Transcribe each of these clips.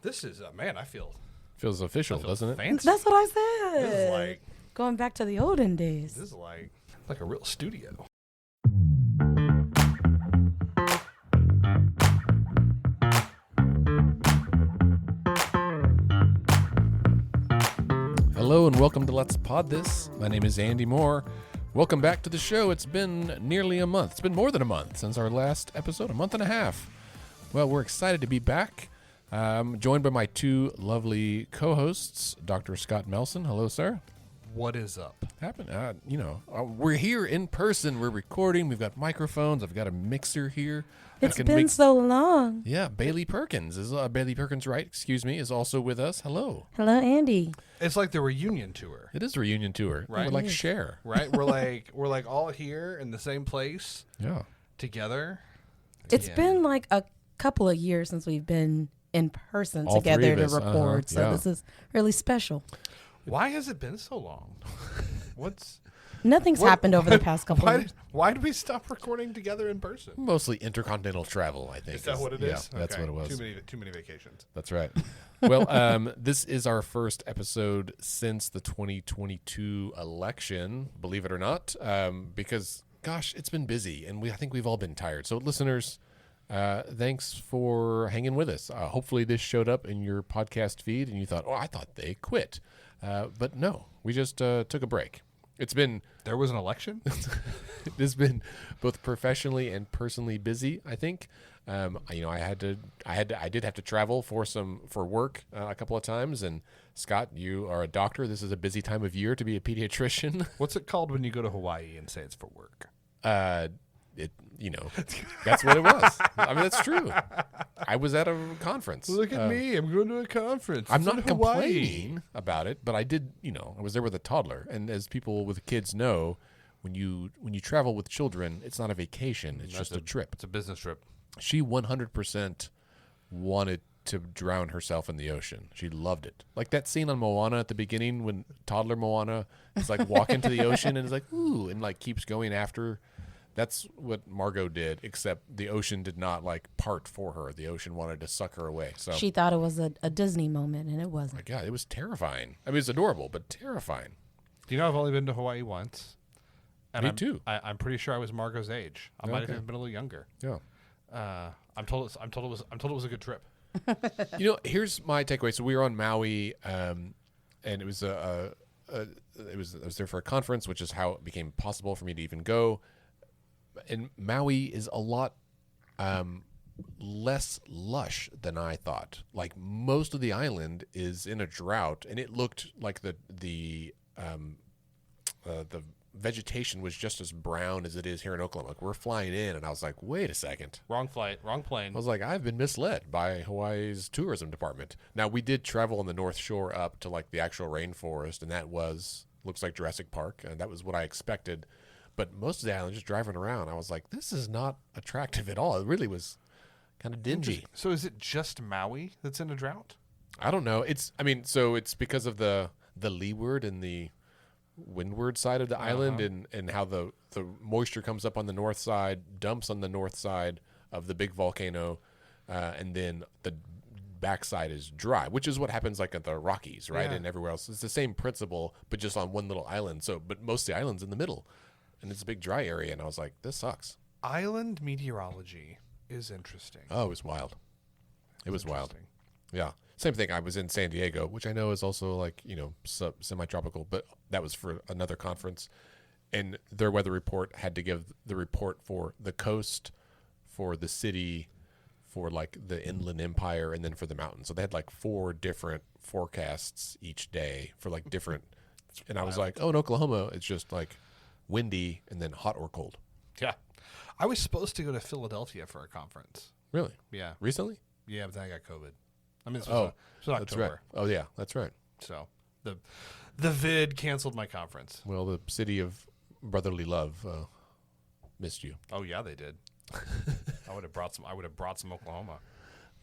This is, man, I feel... Feels official, doesn't it? Fancy. That's what I said. This is like... Going back to the olden days. This is like a real studio. Hello and welcome to Let's Pod This. My name is Andy Moore. Welcome back to the show. It's been nearly a month. It's been more than a month since our last episode, a month and a half. Well, we're excited to be back. Joined by my two lovely co-hosts, Dr. Scott Melson. Hello, sir. What is up? We're here in person. We're recording. We've got microphones. I've got a mixer here. It's been so long. Yeah, Bailey Perkins is also with us. Hello. Hello, Andy. It's like the reunion tour. It is a reunion tour. Right. We're like Cher. Right? we're like all here in the same place. Yeah. Together. It's been like a couple of years since we've been in person All together to three of us, record. So this is really special. Why has it been so long? Nothing's happened over the past couple of years. Why did we stop recording together in person? Mostly intercontinental travel, I think. Is that what it is? Yeah, that's what it was. Too many vacations. That's right. Well, this is our first episode since the 2022 election, believe it or not, because, gosh, it's been busy, and I think we've all been tired. So, listeners, thanks for hanging with us. Hopefully this showed up in your podcast feed, and you thought, I thought they quit. But no, we just took a break. There was an election. It's been both professionally and personally busy, I think. I did have to travel for work a couple of times. And Scott, you are a doctor. This is a busy time of year to be a pediatrician. What's it called when you go to Hawaii and say it's for work? That's what it was. I mean, that's true. I was at a conference. Look at me. I'm going to a conference. I'm It's not in Hawaii. complaining about it, but I did, I was there with a toddler. And as people with kids know, when you travel with children, it's not a vacation. It's just a trip. It's a business trip. She 100% wanted to drown herself in the ocean. She loved it. Like that scene on Moana at the beginning when toddler Moana is like walking to the ocean and is like, ooh, and like keeps going after. That's what Margot did, except the ocean did not like part for her. The ocean wanted to suck her away. So She thought it was a Disney moment, and it my wasn't. God, it was terrifying. I mean, it's adorable, but terrifying. Do you know I've only been to Hawaii once? And Me too. I'm pretty sure I was Margot's age. I might have even been a little younger. Yeah. I'm told it was a good trip. Here's my takeaway. So we were on Maui, and it was I was there for a conference, which is how it became possible for me to even go. And Maui is a lot less lush than I thought. Like most of the island is in a drought, and it looked like the vegetation was just as brown as it is here in Oklahoma. Like we're flying in, and I was like, wait a second. Wrong flight, wrong plane. I was like, I've been misled by Hawaii's tourism department. Now, we did travel on the North Shore up to like the actual rainforest, and that looks like Jurassic Park, and that was what I expected. But most of the island, just driving around, I was like, this is not attractive at all. It really was kind of dingy. So is it just Maui that's in a drought? I don't know. It's because of the leeward and the windward side of the island and how the moisture comes up on the north side, dumps on the north side of the big volcano, and then the backside is dry, which is what happens like at the Rockies, right? Yeah. And everywhere else. It's the same principle, but just on one little island. But most of the island's in the middle. And it's a big dry area, and I was like, this sucks. Island meteorology is interesting. Oh, it was wild. It was wild. Yeah. Same thing. I was in San Diego, which I know is also like, semi-tropical, but that was for another conference. And their weather report had to give the report for the coast, for the city, for like the inland empire, and then for the mountains. So they had like 4 different forecasts each day for like different. And I was like, in Oklahoma, it's just like windy and then hot or cold. Yeah. I was supposed to go to Philadelphia for a conference. Really? Yeah. Recently? Yeah, but then I got COVID. I mean, this was October. That's right. Oh, yeah, that's right. So the vid canceled my conference. Well, the city of brotherly love missed you. Oh, yeah, they did. I would have brought some Oklahoma.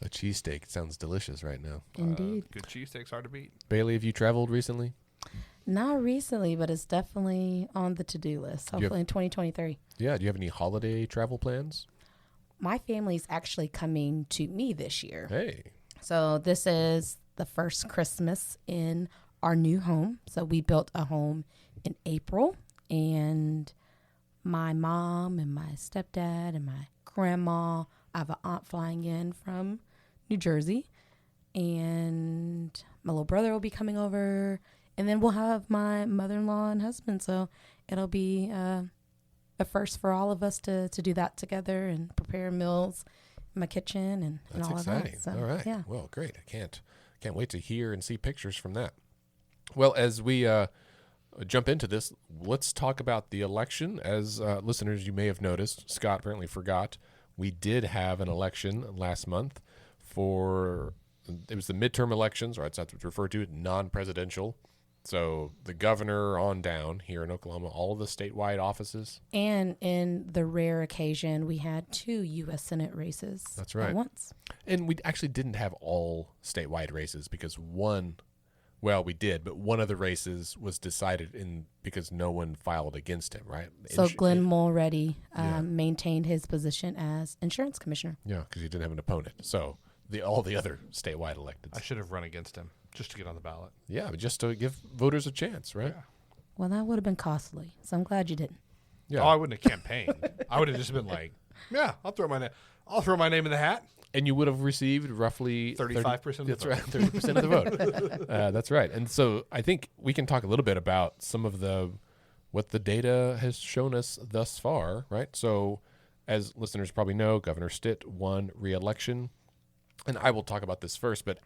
A cheesesteak sounds delicious right now. Indeed. Good cheesesteaks hard to beat. Bailey, have you traveled recently? Not recently, but it's definitely on the to-do list. Hopefully in 2023. Yeah. Do you have any holiday travel plans? My family's actually coming to me this year. Hey. So this is the first Christmas in our new home. So we built a home in April, and my mom and my stepdad and my grandma, I have an aunt flying in from New Jersey, and my little brother will be coming over, and then we'll have my mother-in-law and husband. So it'll be a first for all of us to do that together and prepare meals in my kitchen and That's all exciting. of that. So, all right. Yeah. Well, great. I can't wait to hear and see pictures from that. Well, as we jump into this, let's talk about the election. As listeners, you may have noticed, Scott apparently forgot, we did have an election last month it was the midterm elections, right? So that's what's referred to, non-presidential. So the governor on down here in Oklahoma, all of the statewide offices. And in the rare occasion, we had 2 U.S. Senate races. That's right. At once. And we actually didn't have all statewide races because we did, but one of the races was decided because no one filed against him, right? So Glenn Mulready maintained his position as insurance commissioner. Yeah, because he didn't have an opponent. So all the other statewide electeds. I should have run against him just to get on the ballot. Yeah, but just to give voters a chance, right? Yeah. Well, that would have been costly. So I'm glad you didn't. Yeah. Oh, I wouldn't have campaigned. I would have just been like, yeah, I'll throw my name in the hat. And you would have received roughly 35% of the that's vote. right, 30% of the vote. That's right. And so I think we can talk a little bit about some of what the data has shown us thus far, right? So as listeners probably know, Governor Stitt won re-election. And I will talk about this first, but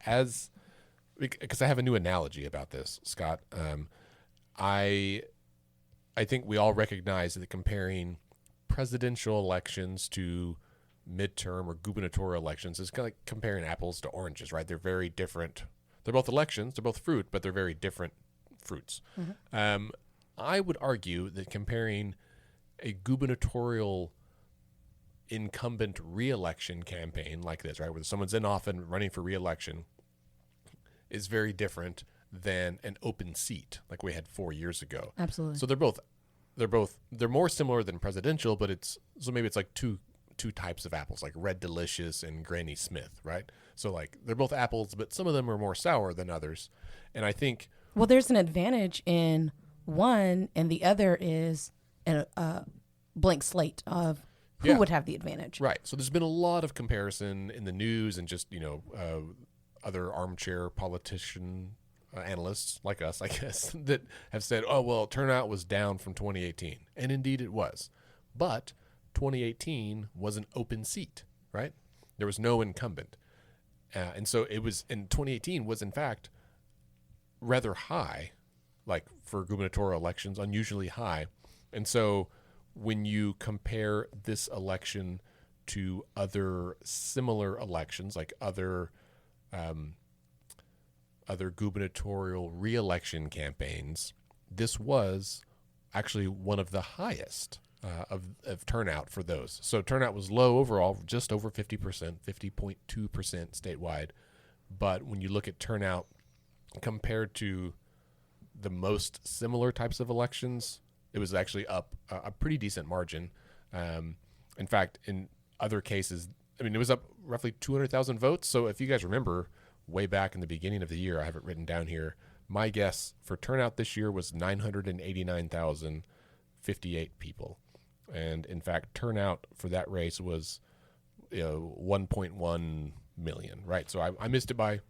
because I have a new analogy about this, Scott, I think we all recognize that comparing presidential elections to midterm or gubernatorial elections is kind of like comparing apples to oranges, right? They're very different. They're both elections, they're both fruit, but they're very different fruits. Mm-hmm. I would argue that comparing a gubernatorial incumbent re-election campaign like this, right, where someone's in office running for re-election, is very different than an open seat like we had 4 years ago. Absolutely. So they're more similar than presidential, but maybe it's like two types of apples, like Red Delicious and Granny Smith, right? So like they're both apples, but some of them are more sour than others. And I think there's an advantage in one, and the other is a blank slate of who would have the advantage. Right. So there's been a lot of comparison in the news and just, other armchair politician analysts like us, I guess, that have said, oh, well, turnout was down from 2018. And indeed it was. But 2018 was an open seat, right? There was no incumbent. And so it was, and 2018 was, in fact, rather high, like for gubernatorial elections, unusually high. And so when you compare this election to other similar elections, like other gubernatorial re-election campaigns, this was actually one of the highest of turnout for those. So turnout was low overall, just over 50%, 50.2% statewide. But when you look at turnout compared to the most similar types of elections, it was actually up a pretty decent margin. In fact, in other cases, it was up roughly 200,000 votes. So if you guys remember way back in the beginning of the year, I have it written down here, my guess for turnout this year was 989,058 people. And in fact, turnout for that race was 1.1 million, right? So I missed it by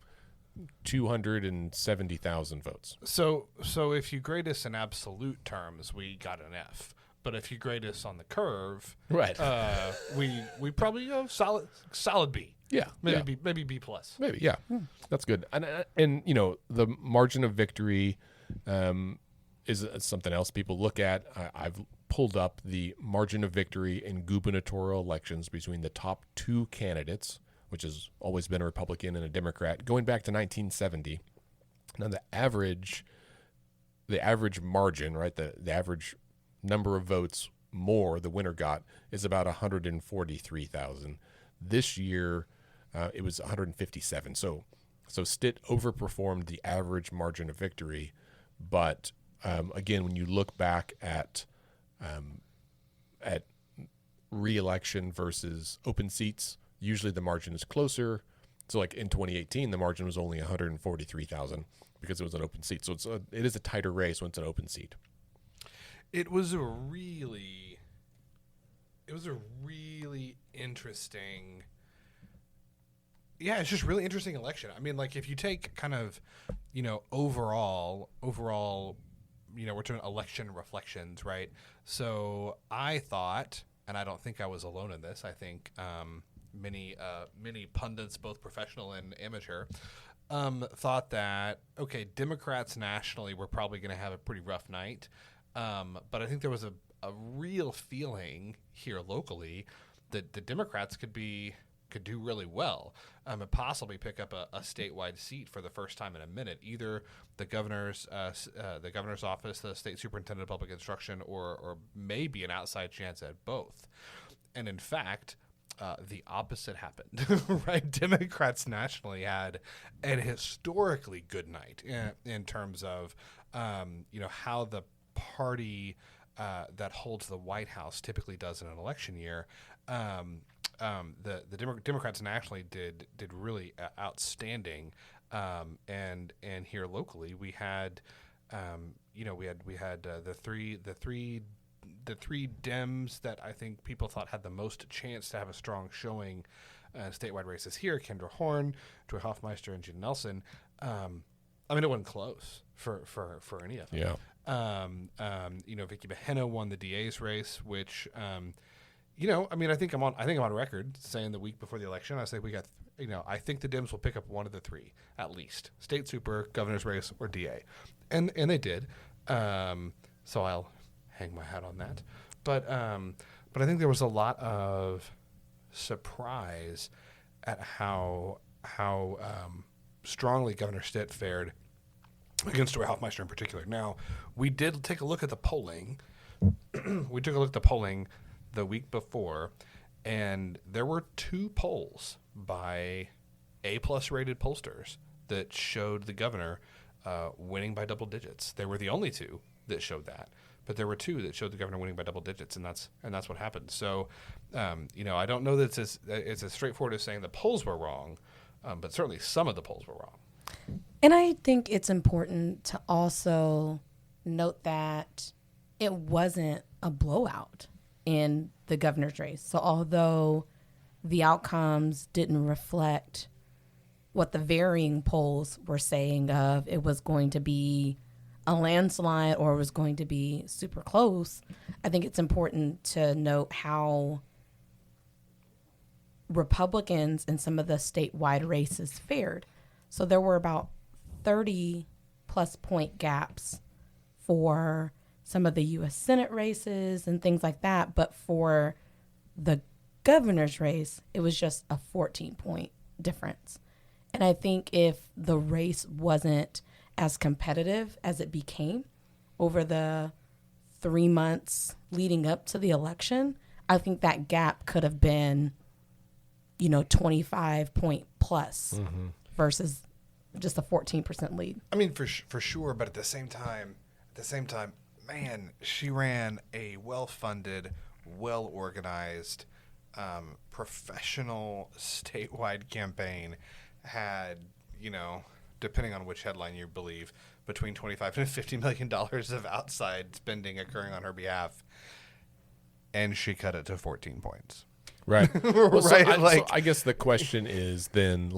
270,000 votes. So if you grade us in absolute terms, we got an F. But if you grade us on the curve, right, we probably go solid B. Yeah, maybe B plus. Maybe, yeah, that's good. And the margin of victory is something else people look at. I've pulled up the margin of victory in gubernatorial elections between the top 2 candidates, which has always been a Republican and a Democrat, going back to 1970. Now the average margin, right, the average number of votes more the winner got is about 143,000. This year, it was 157. So Stitt overperformed the average margin of victory. But again, when you look back at re-election versus open seats, usually the margin is closer. So like in 2018, the margin was only 143,000 because it was an open seat. So it is a tighter race when it's an open seat. It was a really interesting. Yeah, it's just really interesting election. I mean, like if you take kind of, overall, we're doing election reflections, right? So I thought, and I don't think I was alone in this. I think many pundits, both professional and amateur, thought that Democrats nationally were probably going to have a pretty rough night, but I think there was a real feeling here locally that the Democrats could do really well, and possibly pick up a statewide seat for the first time in a minute. Either the governor's office, the state superintendent of public instruction, or maybe an outside chance at both. And in fact, the opposite happened. Right? Democrats nationally had an historically good night in terms of how the party that holds the White House typically does in an election year. The Democrats nationally did really outstanding, and here locally we had the three Dems that I think people thought had the most chance to have a strong showing statewide races here: Kendra Horn, Joy Hoffmeister, and Jen Nelson. It wasn't close for any of them. Yeah. Vicky Bahena won the DA's race, which. I think I'm on record saying the week before the election, I say we got, I think the Dems will pick up one of the three at least: state super, governor's race, or DA, and they did. So I'll hang my hat on that. But I think there was a lot of surprise at how strongly Governor Stitt fared against Joy Hoffmeister in particular. Now, we did take a look at the polling. We took a look at the polling the week before, and there were 2 polls by A-plus rated pollsters that showed the governor winning by double digits. They were the only 2 that showed that, but there were 2 that showed the governor winning by double digits, and that's what happened. So, I don't know that it's as straightforward as saying the polls were wrong, but certainly some of the polls were wrong. And I think it's important to also note that it wasn't a blowout in the governor's race. So although the outcomes didn't reflect what the varying polls were saying of it was going to be a landslide or it was going to be super close, I think it's important to note how Republicans in some of the statewide races fared. So there were about 30 plus point gaps for some of the U.S. Senate races and things like that. But for the governor's race, it was just a 14-point difference. And I think if the race wasn't as competitive as it became over the 3 months leading up to the election, I think that gap could have been, 25 point plus versus just a 14% lead. I mean, for sure. But at the same time, man, she ran a well-funded, well-organized, professional statewide campaign. Had, depending on which headline you believe, between $25 and $50 million of outside spending occurring on her behalf, and she cut it to 14 points. Right. Well, Right, so I guess the question is then,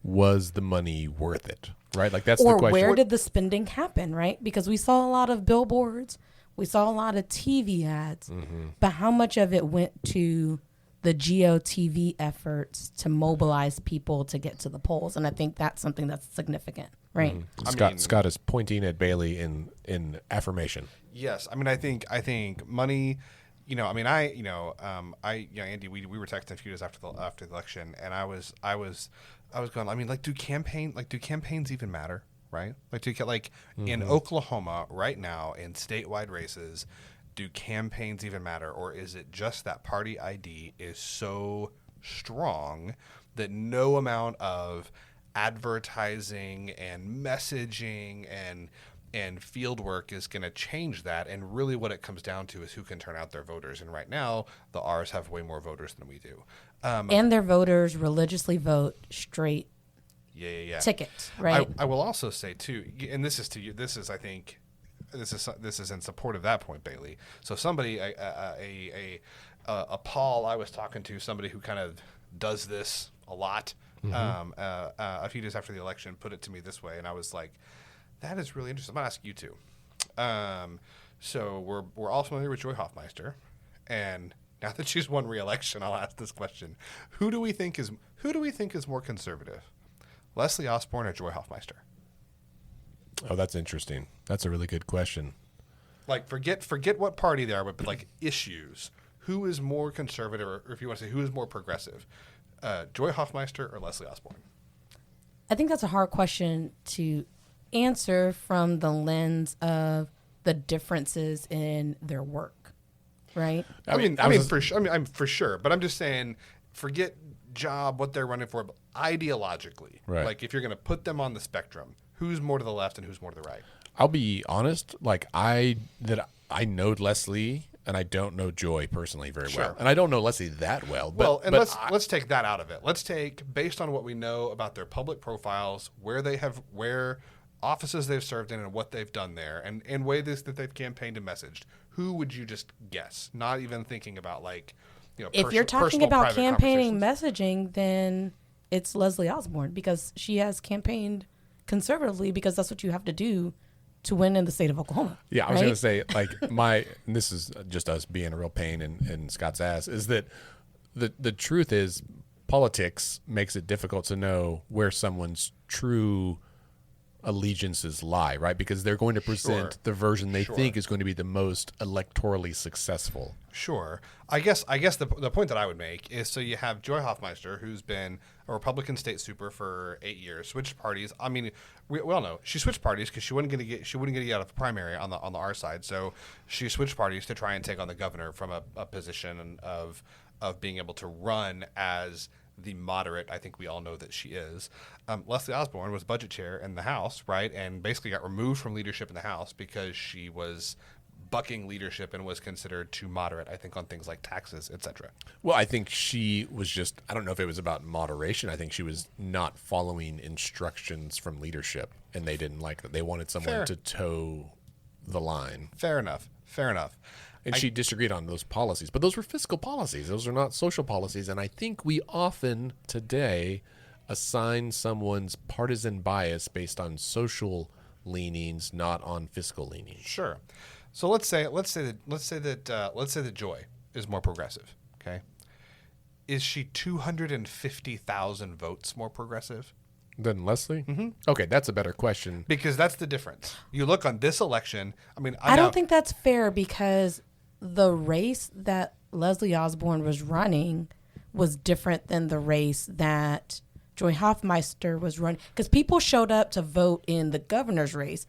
was the money worth it? Right? That's the question. Or where did the spending happen, right? Because we saw a lot of billboards. We saw a lot of TV ads. But how much of it went to the GOTV efforts to mobilize people to get to the polls? And I think that's something that's significant, right? Scott is pointing at Bailey in affirmation. Yes. I think money, Andy, we were texting a few days after the election, and I was going, do campaigns even matter, right? In Oklahoma right now in statewide races, do campaigns even matter, or is it just that party ID is so strong that no amount of advertising and messaging and and field work is going to change that. And really what it comes down to is who can turn out their voters. And right now, the R's have way more voters than we do. And their voters religiously vote straight tickets, right? I will also say, too, and this is to you, this is, I think, this is in support of that point, Bailey. So somebody, a Paul I was talking to, somebody who kind of does this a lot, a few days after the election, put it to me this way, and I was like, that is really interesting. I'm going to ask you two. So we're all familiar with Joy Hoffmeister, and now that she's won re-election, I'll ask this question: Who do we think is more conservative, Leslie Osborne or Joy Hoffmeister? Oh, that's interesting. That's a really good question. Like, forget what party they are, but like issues. Who is more conservative, or if you want to say who is more progressive, Joy Hoffmeister or Leslie Osborne? I think that's a hard question to answer from the lens of the differences in their work, right? I'm for sure, but I'm just saying, forget job, what they're running for, but ideologically, right? Like, if you're going to put them on the spectrum, who's more to the left and who's more to the right? I'll be honest, like I know Leslie and I don't know Joy personally very well. And I don't know Leslie that well. But let's take that out of it. Let's take, based on what we know about their public profiles, where offices they've served in and what they've done there, and ways that they've campaigned and messaged, who would you just guess? Not even thinking about, like, if you're talking about campaigning messaging, then it's Leslie Osborne, because she has campaigned conservatively, because that's what you have to do to win in the state of Oklahoma. Yeah, I was going to say, like, and this is just us being a real pain in Scott's ass, is that the truth is politics makes it difficult to know where someone's true allegiances lie, right? Because they're going to present the version they think is going to be the most electorally successful. Sure. I guess the point that I would make is, so you have Joy Hoffmeister, who's been a Republican state super for 8 years, switched parties. I mean, we all know she switched parties because she wouldn't get out of the primary on the R side. So she switched parties to try and take on the governor from a position of being able to run as the moderate I think we all know that she is. Leslie Osborne was budget chair in the House, right, and basically got removed from leadership in the House because she was bucking leadership and was considered too moderate, I think, on things like taxes, etc. Well, I think she was just, I don't know if it was about moderation. I think she was not following instructions from leadership, and they didn't like that. They wanted someone to toe the line. Fair enough. And she disagreed on those policies. But those were fiscal policies. Those are not social policies. And I think we often today assign someone's partisan bias based on social leanings, not on fiscal leanings. Sure. So let's say that Joy is more progressive. Okay. Is she 250,000 votes more progressive than Leslie? Mm-hmm. Okay, that's a better question. Because that's the difference. You look on this election. I mean, I don't think that's fair, because the race that Leslie Osborne was running was different than the race that Joy Hoffmeister was running. Because people showed up to vote in the governor's race.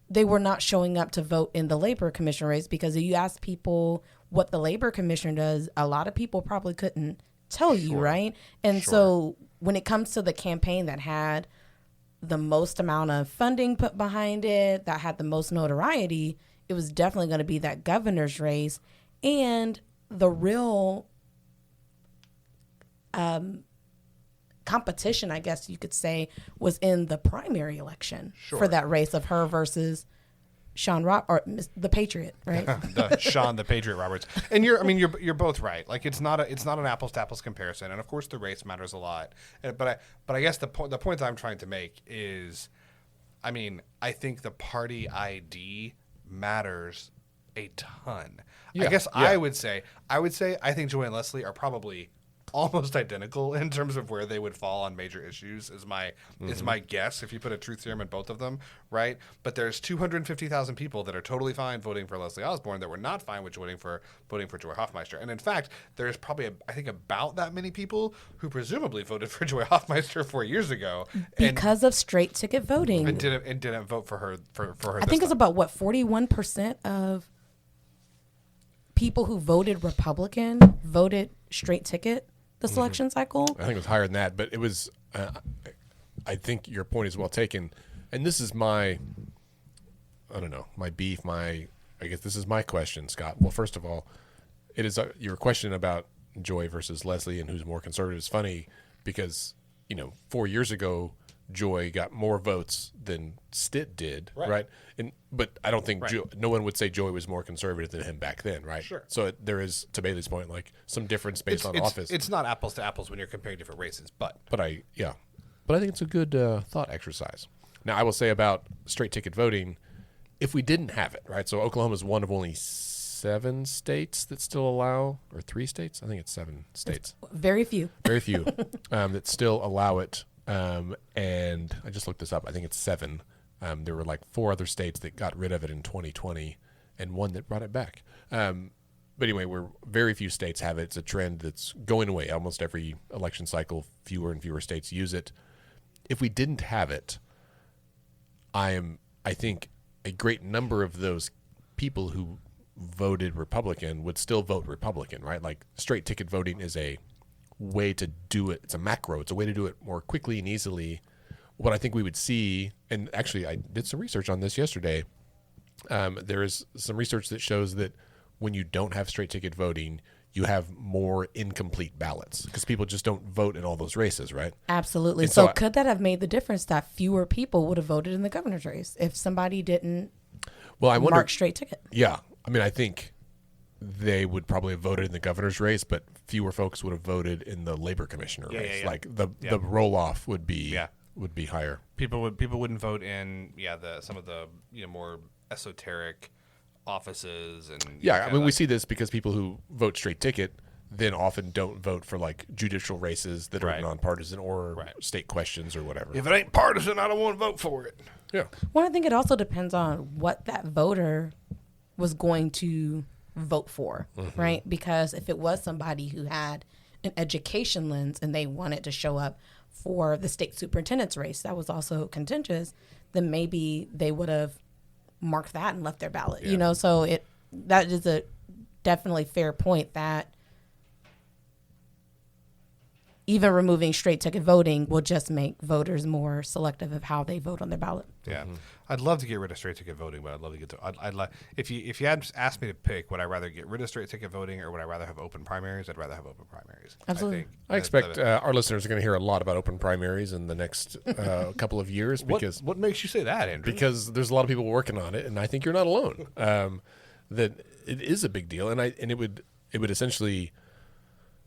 They were not showing up to vote in the labor commission race, because if you ask people what the labor commission does, a lot of people probably couldn't tell you, right? And so when it comes to the campaign that had the most amount of funding put behind it, that had the most notoriety, it was definitely going to be that governor's race. And the real competition, I guess you could say, was in the primary election for that race of her versus Sean the Patriot, right? Sean the Patriot Roberts. And you're both right. Like, it's not an apples to apples comparison, and of course the race matters a lot. But I guess the point I'm trying to make is, I mean, I think the party ID matters a ton. I guess I would say I think Joy and Leslie are probably almost identical in terms of where they would fall on major issues, is my guess, if you put a truth serum in both of them, right? But there's 250,000 people that are totally fine voting for Leslie Osborne that were not fine with voting for Joy Hoffmeister. And in fact, there's probably I think about that many people who presumably voted for Joy Hoffmeister 4 years ago because of straight ticket voting and didn't vote for her I think it's about 41% of people who voted Republican voted straight ticket this election cycle. I think it was higher than that, but it was, I think your point is well taken. And this is my I don't know, my beef, I guess this is my question, Scott. Well, first of all, it is your question about Joy versus Leslie and who's more conservative is funny because, 4 years ago, Joy got more votes than Stitt did, right? But I don't think no one would say Joy was more conservative than him back then, right? Sure. So there is, to Bailey's point, like some difference based on office. It's not apples to apples when you're comparing different races, but I think it's a good thought exercise. Now, I will say about straight ticket voting, if we didn't have it, right? So Oklahoma is one of only 7 states that still allow, or 3 states? I think it's 7 states. Very few. Very few that still allow it. And I just looked this up. I think it's 7. There were like 4 other states that got rid of it in 2020 and one that brought it back. But anyway, very few states have it. It's a trend that's going away. Almost every election cycle, fewer and fewer states use it. If we didn't have it, I think a great number of those people who voted Republican would still vote Republican, right? Like straight ticket voting is a way to do it. It's a macro. It's a way to do it more quickly and easily. What I think we would see, and actually I did some research on this yesterday. There is some research that shows that when you don't have straight ticket voting, you have more incomplete ballots because people just don't vote in all those races, right? Absolutely. And So could that have made the difference that fewer people would have voted in the governor's race if somebody didn't mark straight ticket? Yeah. I mean, I think they would probably have voted in the governor's race, but fewer folks would have voted in the labor commissioner race. Yeah. Like the roll off would be higher. People wouldn't vote in some of the more esoteric offices and I mean we see this because people who vote straight ticket then often don't vote for like judicial races that are nonpartisan or state questions or whatever. If it ain't partisan, I don't want to vote for it. Yeah. Well, I think it also depends on what that voter was going to vote for, right? Because if it was somebody who had an education lens and they wanted to show up for the state superintendent's race that was also contentious, then maybe they would have marked that and left their ballot. So that is a definitely fair point that even removing straight ticket voting will just make voters more selective of how they vote on their ballot. Yeah, I'd love to get rid of straight ticket voting, but I'd love to get to. I'd like if you had asked me to pick, would I rather get rid of straight ticket voting or would I rather have open primaries? I'd rather have open primaries. Absolutely. I expect our listeners are going to hear a lot about open primaries in the next couple of years because what makes you say that, Andrew? Because there's a lot of people working on it, and I think you're not alone. That it is a big deal, and it would essentially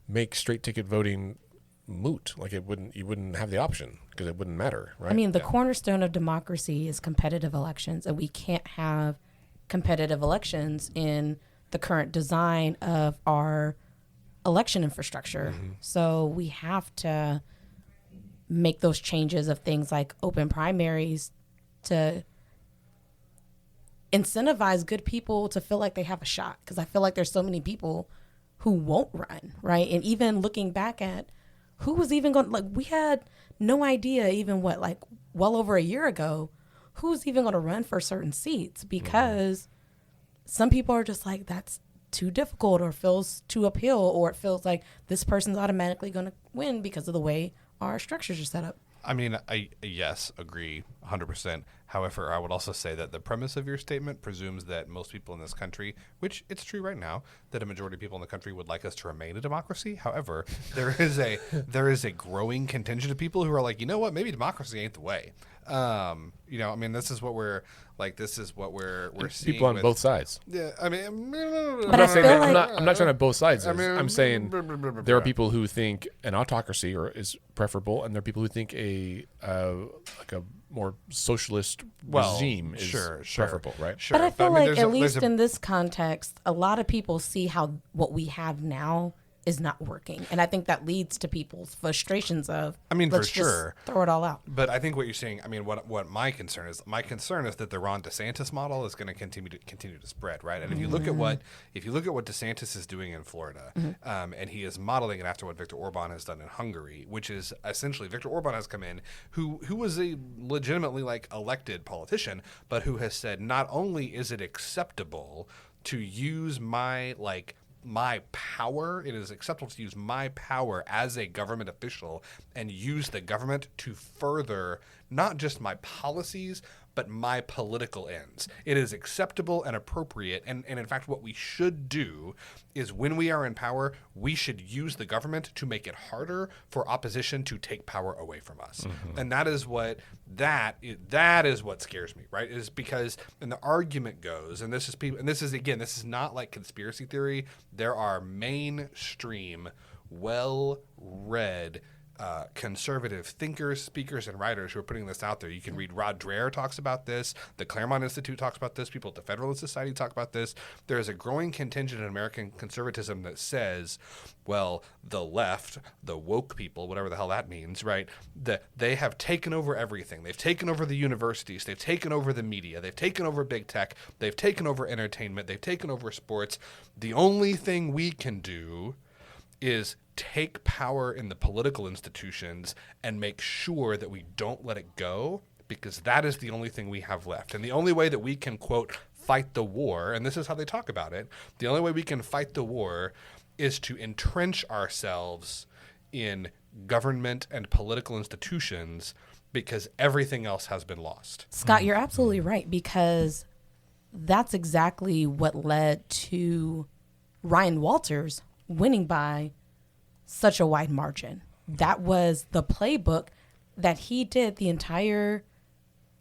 make straight ticket voting moot. Like you wouldn't have the option because it wouldn't matter, right? I mean, the cornerstone of democracy is competitive elections, and we can't have competitive elections in the current design of our election infrastructure. So we have to make those changes of things like open primaries to incentivize good people to feel like they have a shot. Because I feel like there's so many people who won't run, right? And even looking back at who was even going, like we had no idea even well over a year ago, who's even going to run for certain seats because some people are just like, that's too difficult or feels too uphill, or it feels like this person's automatically going to win because of the way our structures are set up. I mean, I agree 100%. However, I would also say that the premise of your statement presumes that most people in this country, which it's true right now, that a majority of people in the country would like us to remain a democracy. However, there is a growing contingent of people who are like, you know what, maybe democracy ain't the way. I mean, this is what we're seeing. People on both sides. Yeah, I mean, I'm not saying that, I'm not trying to both sides. I'm saying there are people who think an autocracy is preferable, and there are people who think a more socialist regime is preferable, right? Sure. But I feel like at least in this context, a lot of people see how what we have now is not working, and I think that leads to people's frustrations of. I mean, let's just throw it all out. But I think what you're saying. I mean, what my concern is that the Ron DeSantis model is going to continue to spread, right? And if you look at what DeSantis is doing in Florida, and he is modeling it after what Viktor Orban has done in Hungary, which is essentially Viktor Orban has come in, who was a legitimately elected politician, but who has said not only is it acceptable to use my power, it is acceptable to use my power as a government official and use the government to further not just my policies, but my political ends. It is acceptable and appropriate. And in fact, what we should do is when we are in power, we should use the government to make it harder for opposition to take power away from us. And that is what scares me, right? Is because, and the argument goes, and this is people, and this is, again, this is not like conspiracy theory. There are mainstream, well-read conservative thinkers, speakers, and writers who are putting this out there. You can read Rod Dreher talks about this. The Claremont Institute talks about this. People at the Federalist Society talk about this. There is a growing contingent in American conservatism that says, well, the left, the woke people, whatever the hell that means, right, that they have taken over everything. They've taken over the universities. They've taken over the media. They've taken over big tech. They've taken over entertainment. They've taken over sports. The only thing we can do is take power in the political institutions and make sure that we don't let it go, because that is the only thing we have left. And the only way that we can, quote, fight the war, and this is how they talk about it, the only way we can fight the war is to entrench ourselves in government and political institutions, because everything else has been lost. Scott, you're absolutely right, because that's exactly what led to Ryan Walters winning by such a wide margin. That was the playbook that he did the entire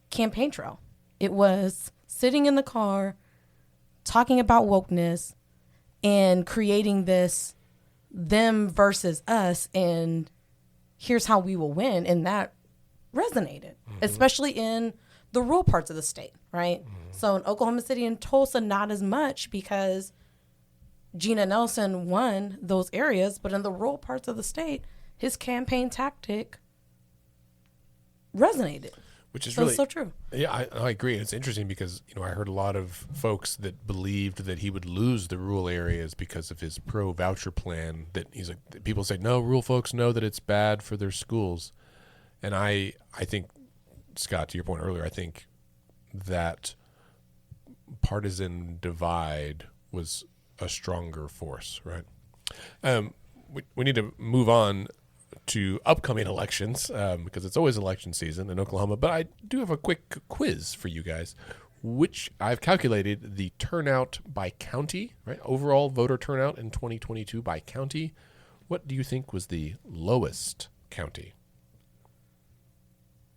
campaign trail. It was sitting in the car, talking about wokeness, and creating this them versus us, and here's how we will win. And that resonated, especially in the rural parts of the state, right? So in Oklahoma City and Tulsa, not as much, because Gina Nelson won those areas, but in the rural parts of the state, his campaign tactic resonated. Which is so really it's so true. Yeah, I agree. It's interesting because, I heard a lot of folks that believed that he would lose the rural areas because of his pro-voucher plan. That he's like, people say, no, rural folks know that it's bad for their schools. And I think, Scott, to your point earlier, I think that partisan divide was a stronger force, right? We need to move on to upcoming elections because it's always election season in Oklahoma. But I do have a quick quiz for you guys, which I've calculated the turnout by county, right? Overall voter turnout in 2022 by county. What do you think was the lowest county?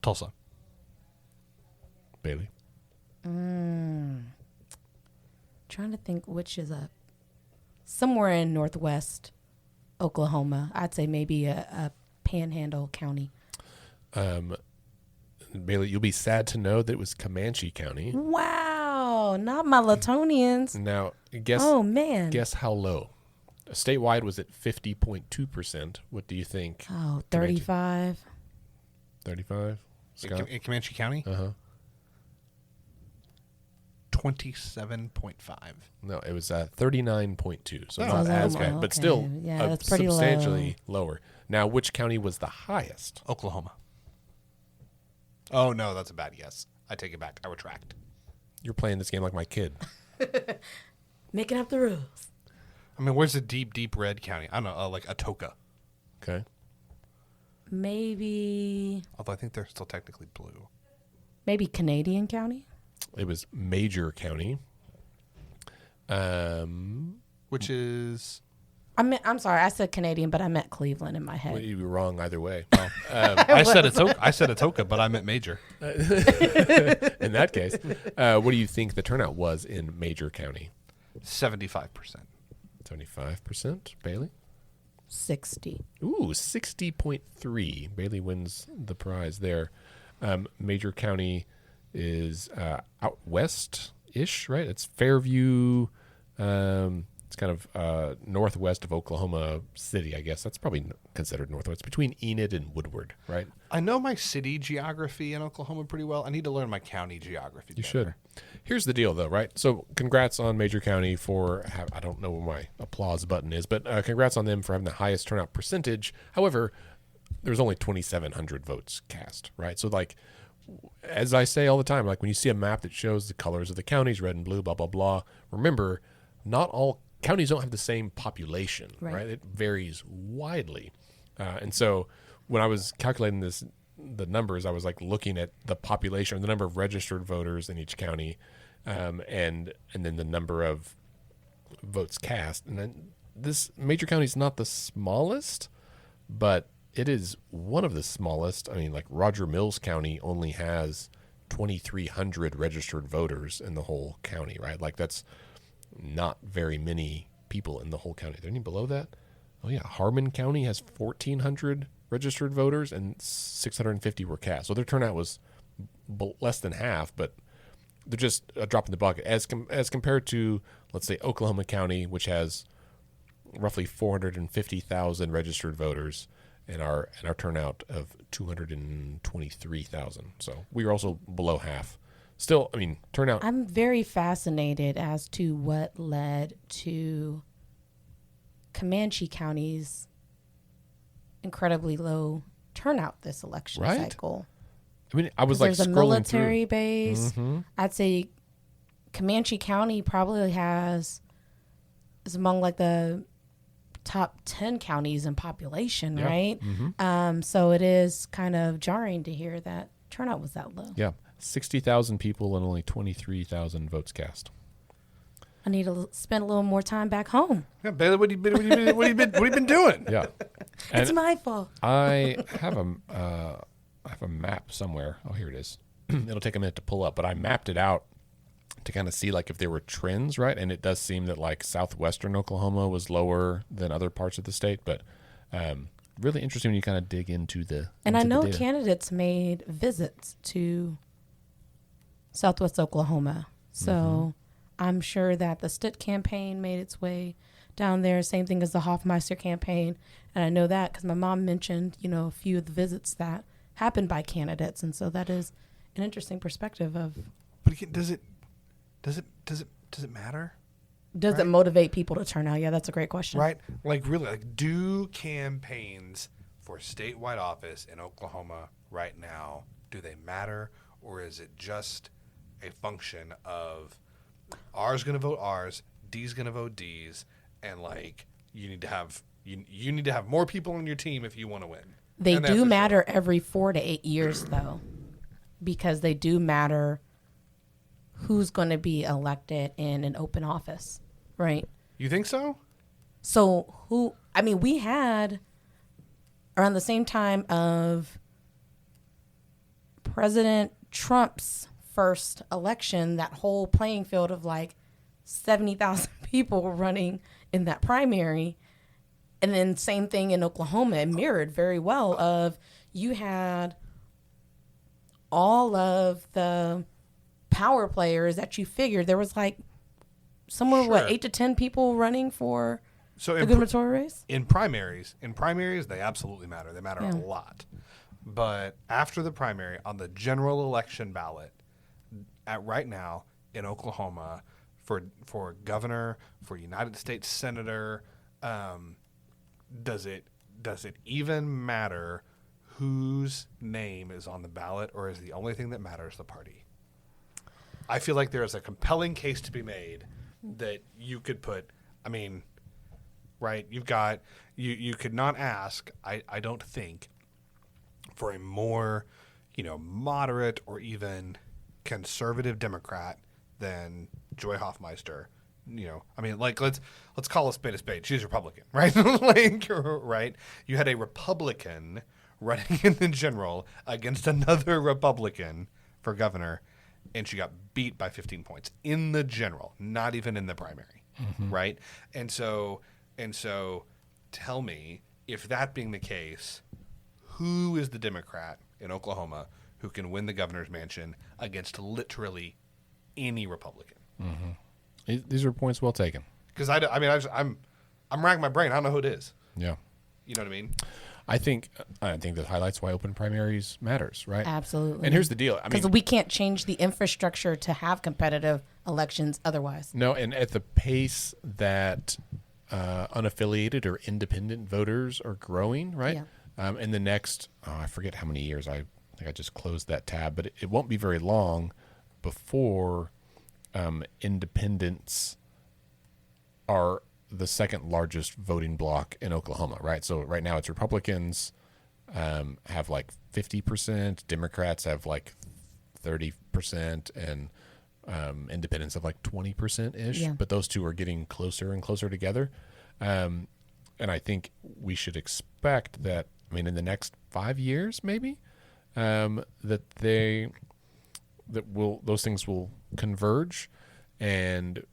Tulsa. Bailey? Trying to think which is somewhere in northwest Oklahoma. I'd say maybe a Panhandle County. Bailey, you'll be sad to know that it was Comanche County. Wow, not my Latonians. Now, guess. Oh man. Guess how low? Statewide was at 50.2%. What do you think? Oh, 35. 35? Scott? In Comanche County? Uh-huh. 27.5. No, it was 39.2, so Oh. not as Oh, bad, but okay. still Yeah, that's pretty substantially lower. Now, which county was the highest? Oklahoma. Oh, no, that's a bad guess. I take it back. I retract. You're playing this game like my kid. Making up the rules. I mean, where's the deep, deep red county? I don't know, like Atoka. Okay. Maybe Although I think they're still technically blue. Canadian County. It was Major County. Which is... I'm sorry, I said Canadian, but I meant Cleveland in my Well, head. you were wrong either way. I said Atoka, but I meant Major. In that case, what do you think the turnout was in Major County? 75%. 75%. Bailey? 60. Ooh, 60.3. Bailey wins the prize there. Major County is out west-ish, right? It's Fairview. It's kind of northwest of Oklahoma City, I guess. That's probably considered northwest, between Enid and Woodward, right? I know my city geography in Oklahoma pretty well. I need to learn my county geography You better. should. Here's the deal, though, right? So congrats on Major County for, I don't know where my applause button is, but congrats on them for having the highest turnout percentage. However, there's only 2,700 votes cast, right? So, like, as I say all the time, like when you see a map that shows the colors of the counties, red and blue, blah, blah, blah, remember, not all counties don't have the same population, right? It varies widely. And so when I was calculating this the numbers, I was like looking at the population, the number of registered voters in each county, and then the number of votes cast. And then this Major County is not the smallest, but it is one of the smallest. I mean, like Roger Mills County only has 2,300 registered voters in the whole county, right? Like that's not very many people in the whole county. Are there any below that? Oh yeah, Harmon County has 1,400 registered voters and 650 were cast. So their turnout was less than half, but they're just a drop in the bucket as compared to, let's say, Oklahoma County, which has roughly 450,000 registered voters, and our turnout of 223,000. So we were also below half. Still, I mean, turnout. I'm very fascinated as to what led to Comanche County's incredibly low turnout this election cycle. I mean, I was like there's scrolling a military through. base. Mm-hmm. I'd say Comanche County probably is among like the top 10 counties in population, Yeah. right? Mm-hmm. So it is kind of jarring to hear that turnout was that low. Yeah, 60,000 people and only 23,000 votes cast. I need to spend a little more time back home. Yeah, Bailey, what have you been doing? Yeah, It's and my fault. I have a map somewhere. Oh, here it is. It'll take a minute to pull up, but I mapped it out to kind of see like if there were trends, right? And it does seem that like southwestern Oklahoma was lower than other parts of the state, but really interesting when you kind of dig into the. And I into the know data. candidates made visits to Southwest Oklahoma. So I'm sure that the Stitt campaign made its way down there. Same thing as the Hoffmeister campaign. And I know that because my mom mentioned, a few of the visits that happened by candidates. And so that is an interesting perspective of. But again, does it matter? Does it motivate people to turn out? Yeah, that's a great question. Right? Like really, like do campaigns for statewide office in Oklahoma right now, do they matter? Or is it just a function of R's going to vote R's, D's going to vote D's, and like you need to have you need to have more people on your team if you want to win. They And that's do for matter sure. every 4 to 8 years, though, because they do matter who's going to be elected in an open office, right? You think so? So we had around the same time of President Trump's first election, that whole playing field of like 70,000 people running in that primary. And then same thing in Oklahoma, it mirrored very well of you had all of the power players that you figured there was like somewhere, Sure. 8 to 10 people running for So the gubernatorial race? in primaries, they absolutely matter. They matter Yeah. a lot. But after the primary, on the general election ballot, right now in Oklahoma, for governor, for United States senator, does it even matter whose name is on the ballot, or is the only thing that matters the party? I feel like there is a compelling case to be made that you could put. I mean, right? You've got you could not ask. I don't think for a more moderate or even conservative Democrat than Joy Hoffmeister. I mean, like let's call a spade. She's Republican, right? Right? You had a Republican running in the general against another Republican for governor, and she got beat by 15 points in the general, not even in the primary, right? And so, tell me, if that being the case, who is the Democrat in Oklahoma who can win the governor's mansion against literally any Republican? These are points well taken. Because I'm racking my brain. I don't know who it is. Yeah. You know what I mean? I think that highlights why open primaries matters, right? Absolutely. And here's the deal. I Because mean, we can't change the infrastructure to have competitive elections otherwise. no, and at the pace that unaffiliated or independent voters are growing, right? Yeah. In the next, I forget how many years. I think I just closed that tab, but it won't be very long before independents are the second largest voting bloc in Oklahoma, right? So right now it's Republicans, have like 50%. Democrats have like 30%, and independents have like 20% ish. Yeah. But those two are getting closer and closer together. And I think we should expect that, I mean, in the next 5 years, maybe, that those things will converge. And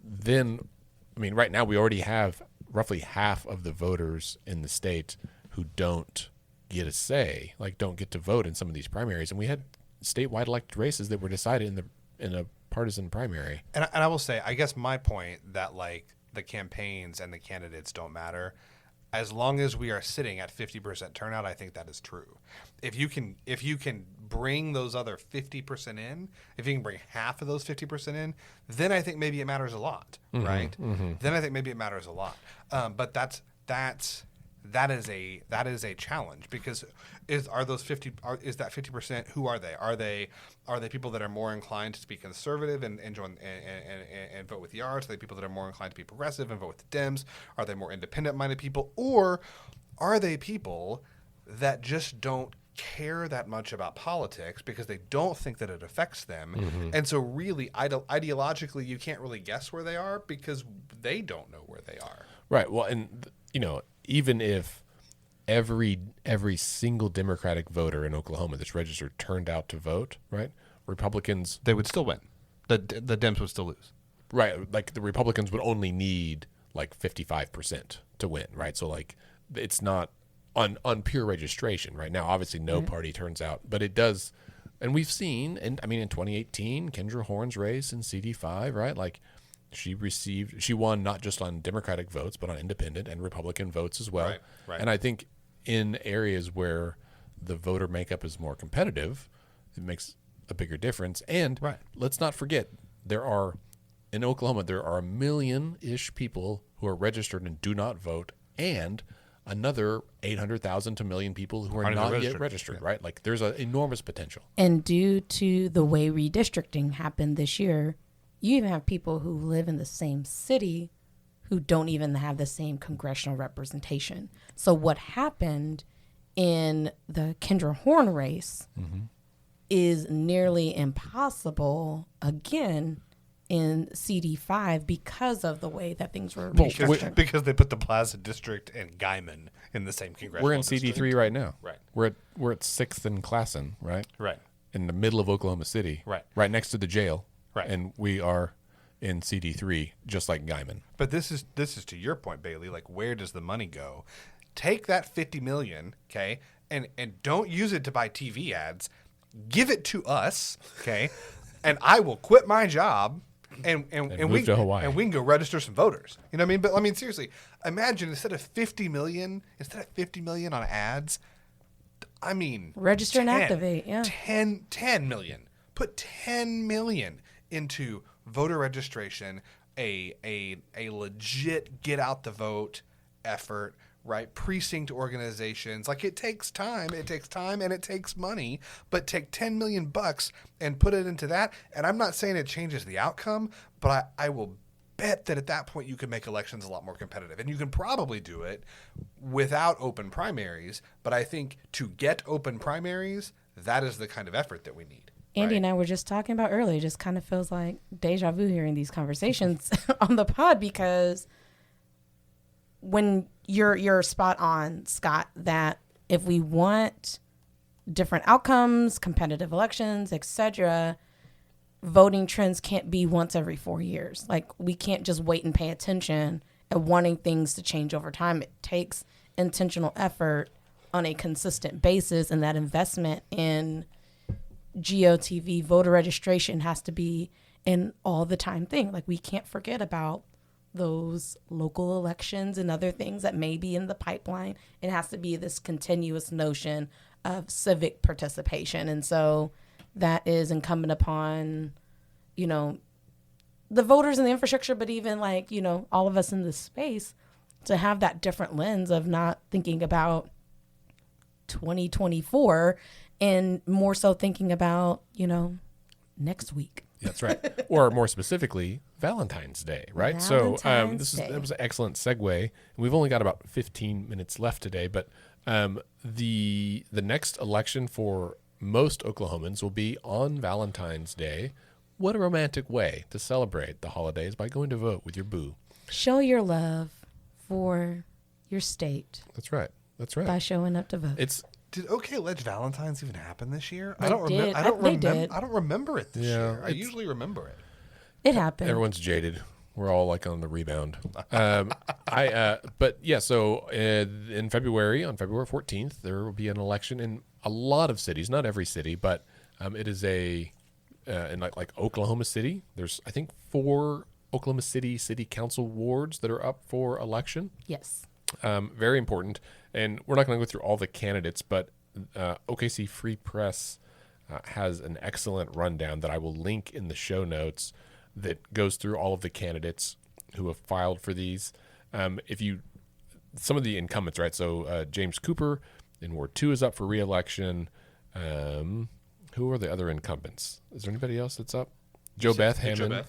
then, I mean, right now we already have roughly half of the voters in the state who don't get a say, like don't get to vote in some of these primaries. And we had statewide elected races that were decided in a partisan primary. And I will say, I guess my point that like the campaigns and the candidates don't matter. As long as we are sitting at 50% turnout, I think that is true. If you can bring those other 50% in, if you can bring half of those 50% in, then I think maybe it matters a lot, right? Mm-hmm. Then I think maybe it matters a lot. But that is a challenge, because is that 50%? Who are they? Are they people that are more inclined to be conservative and join and vote with the arts? Are they people that are more inclined to be progressive and vote with the Dems? Are they more independent-minded people, or are they people that just don't care that much about politics because they don't think that it affects them? Mm-hmm. And so really ideologically you can't really guess where they are because they don't know where they are. Right. Well, and even if every single Democratic voter in Oklahoma that's registered turned out to vote, right, Republicans, they would still win. The Dems would still lose. Right. Like the Republicans would only need like 55% to win, right? So like it's not on pure registration right now. Obviously no party turns out, but it does. And we've seen, and I mean, in 2018, Kendra Horn's race in CD5, right? Like she won not just on Democratic votes, but on independent and Republican votes as well. Right. And I think in areas where the voter makeup is more competitive, it makes a bigger difference. And let's not forget, in Oklahoma, there are 1 million-ish people who are registered and do not vote, and another 800,000 to 1 million people who are not yet registered, right? Like there's an enormous potential. And due to the way redistricting happened this year, you even have people who live in the same city who don't even have the same congressional representation. So what happened in the Kendra Horn race is nearly impossible again in CD5 because of the way that things were restructured. Because they put the Plaza District and Guyman in the same congressional We're in district. CD3 right now. Right. We're at 6th and Classen, right? Right. In the middle of Oklahoma City. Right next to the jail. Right. And we are in CD3, just like Guyman. But this is to your point, Bailey. Like, where does the money go? Take that $50 million, okay, and don't use it to buy TV ads. Give it to us, okay, and I will quit my job and move to Hawaii, and we can go register some voters. You know what I mean? But I mean, seriously, imagine instead of $50 million on ads, I mean, register and activate, 10 million. Put 10 million into voter registration, a legit get out the vote effort, right? Precinct organizations. Like it takes time and it takes money, but take $10 million and put it into that. And I'm not saying it changes the outcome, but I will bet that at that point you can make elections a lot more competitive. And you can probably do it without open primaries. But I think to get open primaries, that is the kind of effort that we need. Andy and I were just talking about earlier. It just kind of feels like deja vu hearing these conversations on the pod, because when you're spot on, Scott, that if we want different outcomes, competitive elections, etc., voting trends can't be once every 4 years. Like we can't just wait and pay attention and wanting things to change over time. It takes intentional effort on a consistent basis, and that investment in GOTV voter registration has to be an all the time thing. Like we can't forget about those local elections and other things that may be in the pipeline. It has to be this continuous notion of civic participation. And so that is incumbent upon, the voters and the infrastructure, but even like, all of us in this space to have that different lens of not thinking about 2024 and more so thinking about, next week. That's right. Or more specifically, Valentine's Day, right? Valentine's That was an excellent segue. We've only got about 15 minutes left today, but The next election for most Oklahomans will be on Valentine's Day. What a romantic way to celebrate the holidays by going to vote with your boo. Show your love for your state. That's right. That's right. By showing up to vote. Did OK Ledge Valentine's even happen this year? They I don't did. remember. I don't remember it this Yeah, year. I usually remember it. It happened. Everyone's jaded. We're all like on the rebound. But yeah, so in February, on February 14th, there will be an election in a lot of cities, not every city, but it is in like Oklahoma City. There's, I think, 4 Oklahoma City City Council wards that are up for election. Yes. Very important. And we're not going to go through all the candidates, but OKC Free Press has an excellent rundown that I will link in the show notes that goes through all of the candidates who have filed for these. Some of the incumbents, right? So James Cooper in Ward 2 is up for re-election. Who are the other incumbents? Is there anybody else that's up? Joe Beth Hammond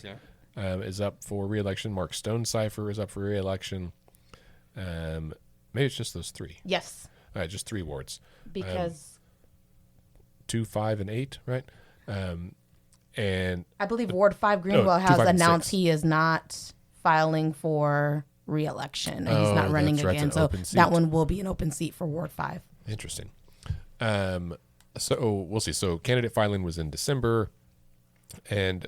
is up for re-election. Mark Stonecipher is up for re-election. Maybe it's just those 3. Yes. All right, just 3 wards. Because 2, 5, and 8, right? And I believe Ward 5 Greenwell has 2, 5, and announced 6. he is not filing for re-election. And he's not running that's right, again. it's an So open seat. that one will be an open seat for Ward 5. Interesting. So we'll see. So candidate filing was in December, and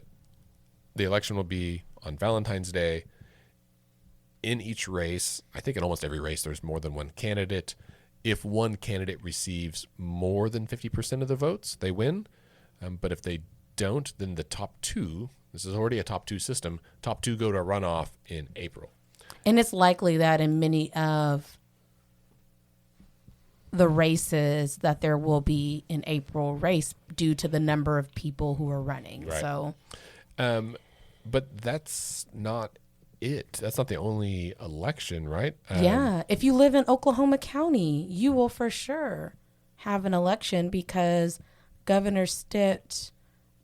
the election will be on Valentine's Day. In each race, I think in almost every race, there's more than one candidate. If one candidate receives more than 50% of the votes, they win. But if they don't, then the top 2, this is already a top 2 system, top 2 go to runoff in April. And it's likely that in many of the races that there will be an April race due to the number of people who are running. Right. So, but that's not it. That's not the only election, right? yeah, if you live in Oklahoma County, you will for sure have an election because Governor Stitt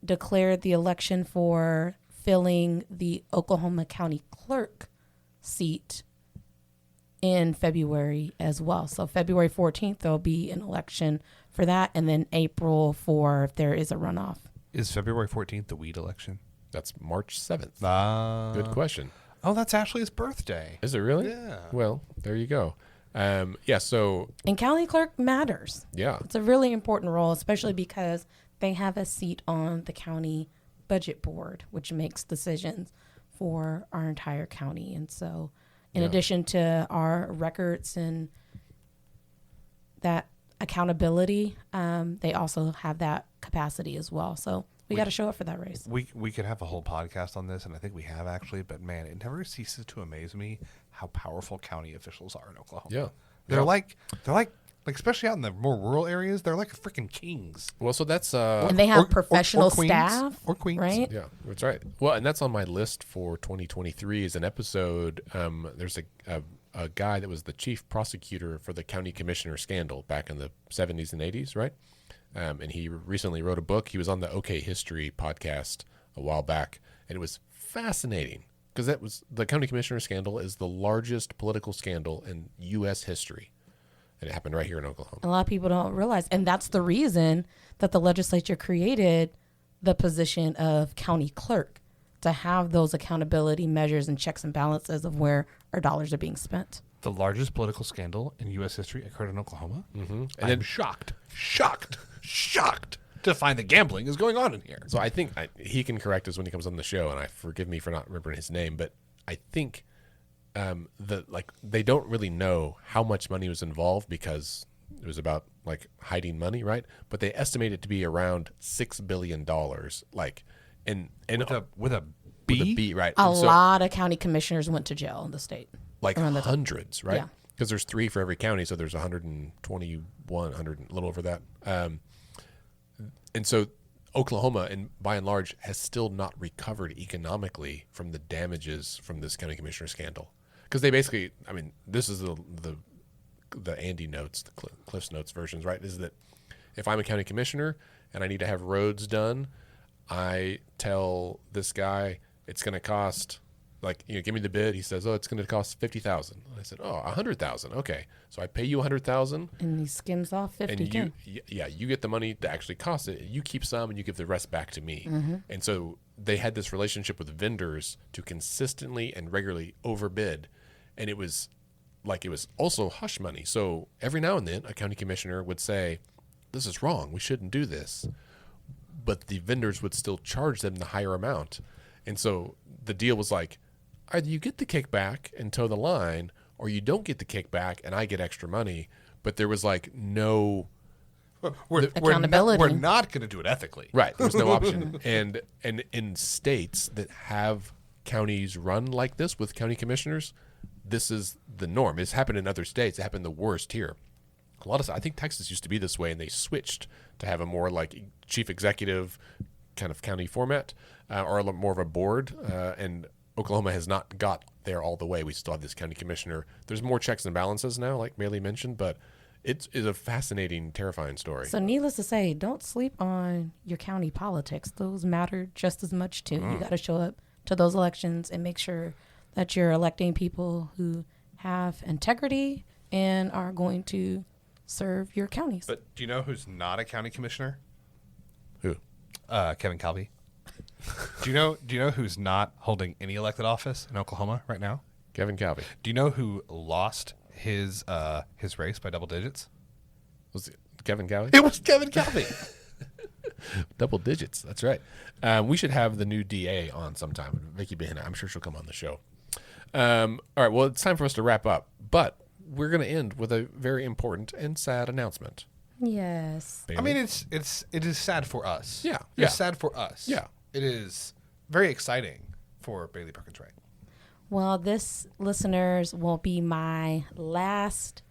declared the election for filling the Oklahoma County clerk seat in February as well. So February 14th, there'll be an election for that. And then April for if there is a runoff. Is February 14th the weed election? That's March 7th. Good question. Oh, that's Ashley's birthday. Is it really? Yeah. Well, there you go. Yeah, so... And county clerk matters. Yeah. It's a really important role, especially because they have a seat on the county budget board, which makes decisions for our entire county. And so in addition to our records and that accountability, they also have that capacity as well. So we got to show up for that race. We could have a whole podcast on this, and I think we have actually. But man, it never ceases to amaze me how powerful county officials are in Oklahoma. Yeah. They're like especially out in the more rural areas, they're like freaking kings. Well, so that's... And they have professional queens, staff. or queens. Right? Yeah, that's right. Well, and that's on my list for 2023 is an episode. There's a guy that was the chief prosecutor for the county commissioner scandal back in the 70s and 80s, right? And he recently wrote a book. He was on the OK History podcast a while back, and it was fascinating because that was the county commissioner scandal is the largest political scandal in U.S. history. And it happened right here in Oklahoma. A lot of people don't realize. And that's the reason that the legislature created the position of county clerk, to have those accountability measures and checks and balances of where our dollars are being spent. The largest political scandal in U.S. history occurred in Oklahoma. Mm-hmm. And I'm shocked to find that gambling is going on in here. So I think he can correct us when he comes on the show, and forgive me for not remembering his name, but I think they don't really know how much money was involved because it was about like hiding money, right? But they estimate it to be around $6 billion, like, and With a with B? a B, right? A And so, lot of county commissioners went to jail in the state. like around the time. hundreds, right? Yeah. Because there's 3 for every county, so there's 121, a little over that. And so Oklahoma, and by and large, has still not recovered economically from the damages from this county commissioner scandal. Because they basically, I mean, this is the Andy notes, the Cliff's Notes versions, right? Is that if I'm a county commissioner and I need to have roads done, I tell this guy it's going to cost like, give me the bid. He says, oh, it's going to cost $50,000. I said, oh, $100,000. Okay. So I pay you $100,000. And he skims off 50. And you get the money to actually cost it. You keep some and you give the rest back to me. And so they had this relationship with vendors to consistently and regularly overbid. And it was also hush money. So every now and then a county commissioner would say, this is wrong. We shouldn't do this. But the vendors would still charge them the higher amount. And so the deal was like, either you get the kickback and toe the line, or you don't get the kickback and I get extra money. But there was like no accountability. We're not going to do it ethically. Right. There was no option. And in states that have counties run like this with county commissioners, this is the norm. It's happened in other states. It happened the worst here. I think Texas used to be this way, and they switched to have a more like chief executive kind of county format, or more of a board. And Oklahoma has not got there all the way. We still have this county commissioner. There's more checks and balances now, like Bailey mentioned, but it is a fascinating, terrifying story. So needless to say, don't sleep on your county politics. Those matter just as much too. You got to show up to those elections and make sure that you're electing people who have integrity and are going to serve your counties. But do you know who's not a county commissioner? Who? Kevin Calvi. Do you know who's not holding any elected office in Oklahoma right now? Kevin Calvi. Do you know who lost his race by double digits? Was it Kevin Calvi? It was Kevin Calvi. Double digits. That's right. We should have the new DA on sometime. Vicky Behena. I'm sure she'll come on the show. All right. Well, it's time for us to wrap up, but we're going to end with a very important and sad announcement. Yes. Bailey? I mean, it is sad for us. Yeah. It's sad for us. Yeah. It is very exciting for Bailey Perkins Wright. Well, this, listeners, will be my last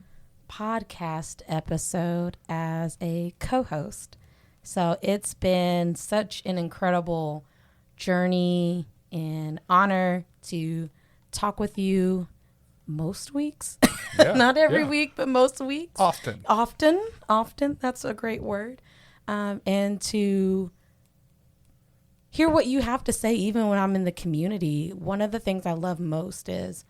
podcast episode as a co-host. So it's been such an incredible journey and honor to talk with you most weeks. Yeah, Not every week, but most weeks. Often. That's a great word. And to hear what you have to say, even when I'm in the community. One of the things I love most is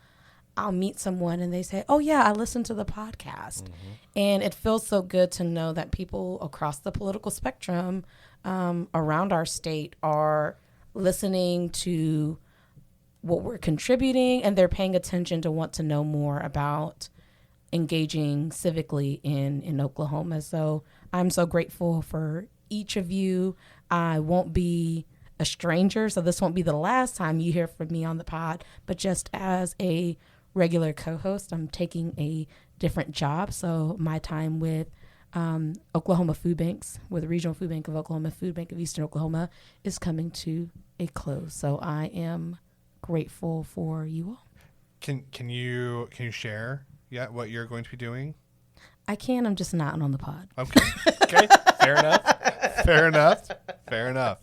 I'll meet someone and they say, oh, yeah, I listened to the podcast. And it feels so good to know that people across the political spectrum around our state are listening to what we're contributing, and they're paying attention to want to know more about engaging civically in Oklahoma. So I'm so grateful for each of you. I won't be a stranger, so this won't be the last time you hear from me on the pod, but just as a regular co-host, I'm taking a different job. So my time with Oklahoma Food Banks, with the Regional Food Bank of Oklahoma, Food Bank of Eastern Oklahoma, is coming to a close. So I am grateful for you all. Can you share yet what you're going to be doing? I can. I'm just not on the pod. Okay. Fair enough.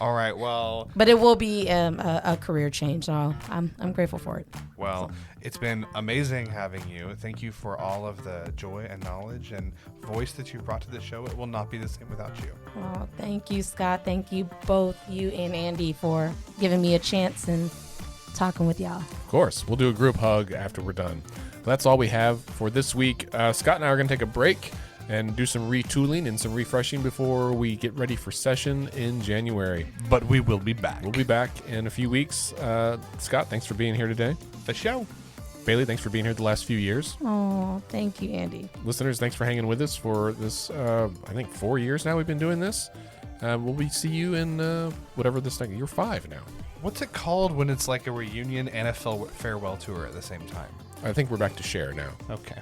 All right. Well, but it will be a career change. So I'm grateful for it. Well, it's been amazing having you. Thank you for all of the joy and knowledge and voice that you brought to the show. It will not be the same without you. Oh, thank you, Scott. Thank you both, you and Andy, for giving me a chance and talking with y'all. Of course. We'll do a group hug after we're done. Well, that's all we have for this week. Scott and I are going to take a break and do some retooling and some refreshing before we get ready for session in January. But we will be back. We'll be back in a few weeks. Scott, thanks for being here today. The show. Bailey, thanks for being here the last few years. Oh, thank you, Andy. Listeners, thanks for hanging with us for this, I think 4 years now we've been doing this. We'll see you in whatever this thing. You're 5 now. What's it called when it's like a reunion and a farewell tour at the same time? I think we're back to share now. Okay.